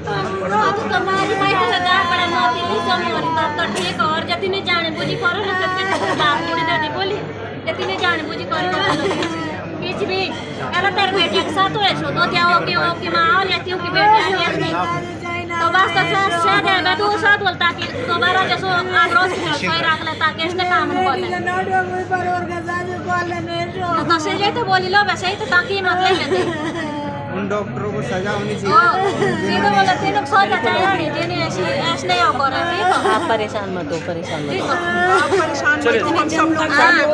तुम्हारी माइक से जा पड़ा मोती ली समोरी तो ठीक और जति ने जाने बुझी करो ना तो बात मुड़ी दे बोली जति ने जाने बुझी करो बीच में एला तेरे बेटे के साथ है सो तो क्या ओके मां और लेती हूं कि बेटे है तो बस तो शायद है मैं तो साथ बोलता कि दोबारा जैसो आग्रह से कोई रख लेता कि इसने काम को तो से जे तो बोली लो वैसे ही तो ताकि मतलब लेते उन डॉक्टरों को सजा होनी चाहिए। सीधे बोला तीन लोग सजा चाहिए नहीं जेने ऐसे नहीं हो कर रहे हैं। आप परेशान मत हो, परेशान मत हो। आप परेशान मत हो, हम सब लोग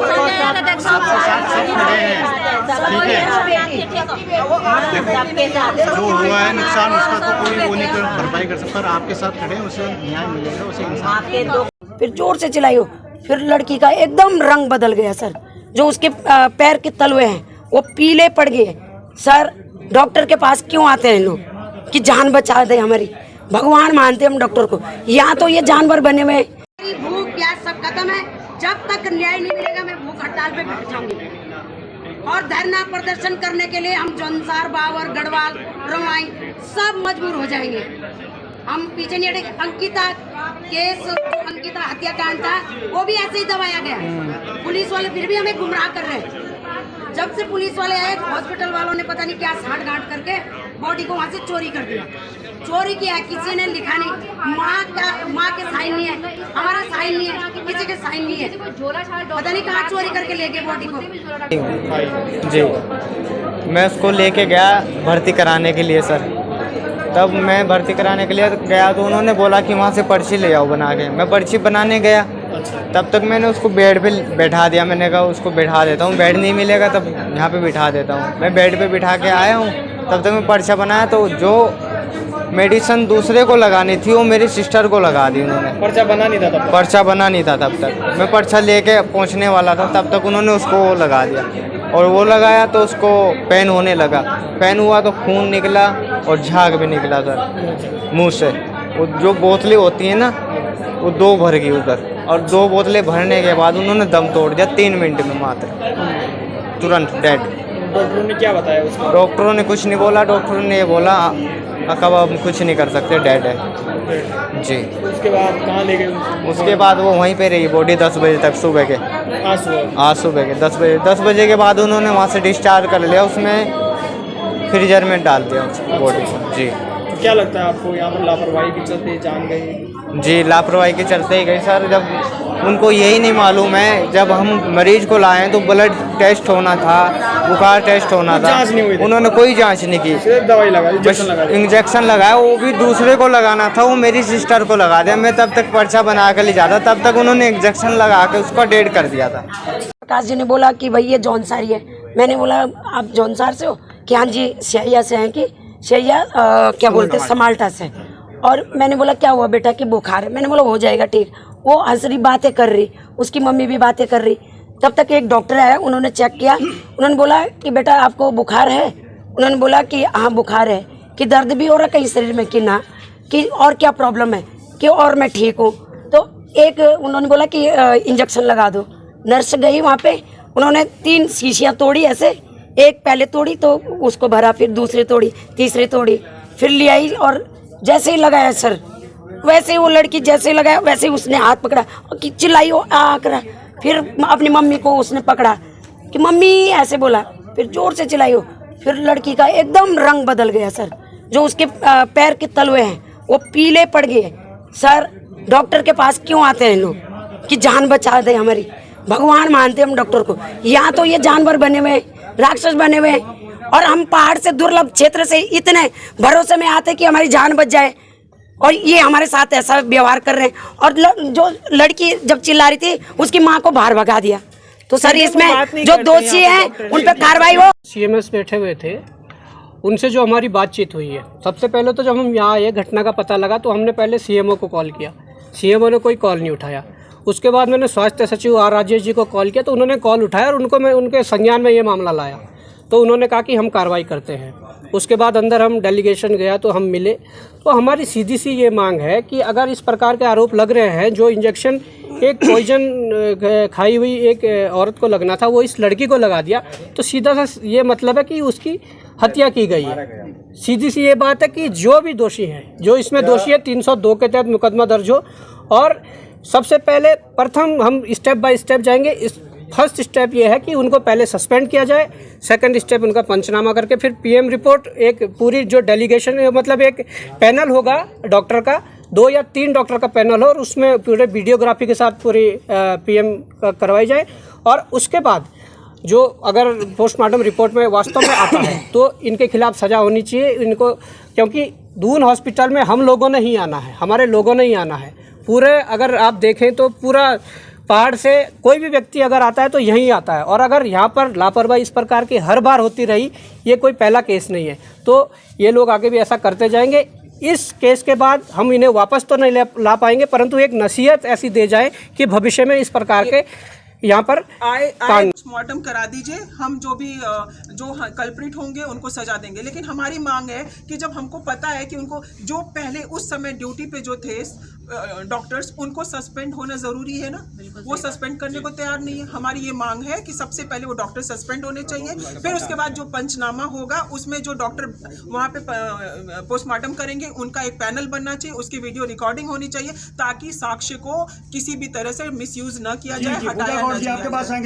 जो हुआ है नुकसान उसका तो कोई वो नहीं कर भरपाई कर सकता, और आपके साथ खड़े हैं उसे न्याय मिलेगा, उसे इंसाफ। फिर जोर से चिल्लाई हो, फिर लड़की का एकदम रंग बदल गया सर। जो उसके पैर के तलवे हैं वो पीले पड़ गए। सर डॉक्टर के पास क्यों आते हैं लोग कि जान बचा दे हमारी, भगवान मानते हम डॉक्टर को, यहाँ तो ये जानवर बने हुए हैं। भूख प्यास सब खत्म है, जब तक न्याय नहीं मिलेगा मैं भूख हड़ताल पे बैठ जाऊंगी। और धरना प्रदर्शन करने के लिए हम जौनसार, बावर, गढ़वाल, रवाई सब मजबूर हो जाएंगे। हम पीछे नहीं हटेंगे। अंकिता केस, अंकिता हत्याकांड था, वो भी ऐसे ही दबाया गया। पुलिस वाले फिर भी हमें गुमराह कर रहे हैं। जब से पुलिस वाले आए हॉस्पिटल वालों ने पता नहीं क्या साठ गांठ करके बॉडी को वहाँ से चोरी कर दिया। चोरी किया है, किसी ने लिखा नहीं, माँ के साइन नहीं है, हमारा साइन नहीं है, किसी के साइन नहीं है, पता नहीं कहाँ चोरी करके ले गए बॉडी को। जी मैं उसको लेके गया भर्ती कराने के लिए सर। तब मैं भर्ती कराने के लिए गया तो उन्होंने बोला कि वहाँ से पर्ची ले आओ बना के। मैं पर्ची बनाने गया, तब तक मैंने उसको बेड पे बैठा दिया। मैंने कहा उसको बैठा देता हूँ, बेड नहीं मिलेगा तब यहाँ पे बिठा देता हूँ। मैं बेड पे बिठा के आया हूँ, तब तक मैं पर्चा बनाया तो जो मेडिसिन दूसरे को लगानी थी वो मेरी सिस्टर को लगा दी उन्होंने। पर्चा बना नहीं था तब? पर्चा बना नहीं था तब तक। मैं पर्चा लेके पहुँचने वाला था, तब तक उन्होंने उसको लगा दिया। और वो लगाया तो उसको पेन होने लगा। पेन हुआ तो खून निकला और झाग भी निकला सर मुँह से। वो जो बोतलें होती हैं ना वो 2 भर गई उधर, और 2 बोतलें भरने के बाद उन्होंने दम तोड़ दिया 3 मिनट में मात्र, तुरंत डेड। डॉक्टरों ने क्या बताया उसको? डॉक्टरों ने कुछ नहीं बोला। डॉक्टरों ने ये बोला कब अब कुछ नहीं कर सकते, डेड है जी। उसके बाद कहाँ ले गए? उसके बाद वो वहीं पे रही बॉडी 10 बजे तक सुबह के। आज सुबह के 10 बजे के बाद उन्होंने वहाँ से डिस्चार्ज कर लिया, उसमें फ्रीजर में डाल दिया बॉडी को जी। तो क्या लगता है आपको यहाँ पर लापरवाही के चलते जान गई? जी लापरवाही के चलते ही गई सर। जब उनको यही नहीं मालूम है, जब हम मरीज को लाए तो ब्लड टेस्ट होना था, बुखार टेस्ट होना था, उन्होंने कोई जांच नहीं की। सिर्फ दवाई लगा, इंजेक्शन लगाया, वो भी दूसरे को लगाना था, वो मेरी सिस्टर को लगा दिया। मैं तब तक पर्चा बना कर ले जाता, तब तक उन्होंने इंजेक्शन लगा के उसको डेड कर दिया था। प्रकाश जी ने बोला कि भाई ये जौनसारी है। मैंने बोला आप जौनसार से हो? कि हाँ जी सिया से हैं। कि सिया क्या बोलते हैं, समाल्टा से। और मैंने बोला क्या हुआ बेटा? कि बुखार है। मैंने बोला हो जाएगा ठीक। वो हंस रही, बातें कर रही, उसकी मम्मी भी बातें कर रही। तब तक एक डॉक्टर आया, उन्होंने चेक किया, उन्होंने बोला कि बेटा आपको बुखार है? उन्होंने बोला कि हाँ बुखार है। कि दर्द भी हो रहा है कहीं शरीर में? कि ना। कि और क्या प्रॉब्लम है? कि और मैं ठीक हूँ। तो एक उन्होंने बोला कि इंजेक्शन लगा दो। नर्स गई वहाँ पे, उन्होंने 3 शीशियाँ तोड़ी ऐसे, एक पहले तोड़ी तो उसको भरा, फिर दूसरी तोड़ी, तीसरी तोड़ी, फिर ले आई। और जैसे ही लगाया सर, वैसे ही वो लड़की जैसे ही लगाया वैसे ही उसने हाथ पकड़ा और चिल्लाई वो आ करा। फिर अपनी मम्मी को उसने पकड़ा कि मम्मी ऐसे बोला, फिर जोर से चिल्लाई हो, फिर लड़की का एकदम रंग बदल गया सर। जो उसके पैर के तलवे हैं वो पीले पड़ गए। सर डॉक्टर के पास क्यों आते हैं लोग कि जान बचा दे हमारी, भगवान मानते हम डॉक्टर को, यहाँ तो ये जानवर बने हुए, राक्षस बने हुए। और हम पहाड़ से दुर्लभ क्षेत्र से इतने भरोसे में आते कि हमारी जान बच जाए, और ये हमारे साथ ऐसा व्यवहार कर रहे हैं। और जो लड़की जब चिल्ला रही थी उसकी माँ को बाहर भगा दिया। तो सर इसमें जो दोषी हैं उन पर कार्रवाई हो। सीएमएस बैठे हुए थे, उनसे जो हमारी बातचीत हुई है, सबसे पहले तो जब हम यहाँ आए घटना का पता लगा तो हमने पहले सीएमओ को कॉल किया। सीएमओ ने कोई कॉल नहीं उठाया। उसके बाद मैंने स्वास्थ्य सचिव आर राजेश जी को कॉल किया तो उन्होंने कॉल उठाया और उनको मैं उनके संज्ञान में ये मामला लाया। तो उन्होंने कहा कि हम कार्रवाई करते हैं। उसके बाद अंदर हम डेलीगेशन गया तो हम मिले। तो हमारी सीधी सी ये मांग है कि अगर इस प्रकार के आरोप लग रहे हैं, जो इंजेक्शन एक पॉइजन खाई हुई एक औरत को लगना था वो इस लड़की को लगा दिया, तो सीधा सा ये मतलब है कि उसकी हत्या की गई है। सीधी सी ये बात है कि जो भी दोषी हैं, जो इसमें दोषी है, 302 के तहत मुकदमा दर्ज हो। और सबसे पहले प्रथम हम स्टेप बाय स्टेप जाएंगे। इस फर्स्ट स्टेप ये है कि उनको पहले सस्पेंड किया जाए, सेकंड स्टेप उनका पंचनामा करके फिर पीएम रिपोर्ट, एक पूरी जो डेलीगेशन मतलब एक पैनल होगा डॉक्टर का, 2 या 3 डॉक्टर का पैनल हो और उसमें पूरे वीडियोग्राफी के साथ पूरी पीएम करवाई जाए। और उसके बाद जो अगर पोस्टमार्टम रिपोर्ट में वास्तव में आता है तो इनके खिलाफ सज़ा होनी चाहिए इनको, क्योंकि दून हॉस्पिटल में हम लोगों ने ही आना है, हमारे लोगों ने ही आना है। पूरे अगर आप देखें तो पूरा पहाड़ से कोई भी व्यक्ति अगर आता है तो यहीं आता है। और अगर यहाँ पर लापरवाही इस प्रकार की हर बार होती रही, ये कोई पहला केस नहीं है, तो ये लोग आगे भी ऐसा करते जाएंगे। इस केस के बाद हम इन्हें वापस तो नहीं ला पाएंगे, परंतु एक नसीहत ऐसी दे जाए कि भविष्य में इस प्रकार के यहाँ पर पोस्टमार्टम करा दीजिए। हम जो भी जो कल्प्रिट होंगे उनको सजा देंगे। लेकिन हमारी मांग है कि जब हमको पता है कि उनको जो पहले उस समय ड्यूटी पे जो थे डॉक्टर्स, उनको सस्पेंड होना जरूरी है ना, वो सस्पेंड करने को तैयार नहीं है। हमारी ये मांग है कि सबसे पहले वो डॉक्टर सस्पेंड होने चाहिए, फिर उसके बाद जो पंचनामा होगा उसमें जो डॉक्टर वहाँ पे पोस्टमार्टम करेंगे उनका एक पैनल बनना चाहिए, उसकी वीडियो रिकॉर्डिंग होनी चाहिए ताकि साक्ष्य को किसी भी तरह से मिसयूज न किया जाए, हटाया न जाए।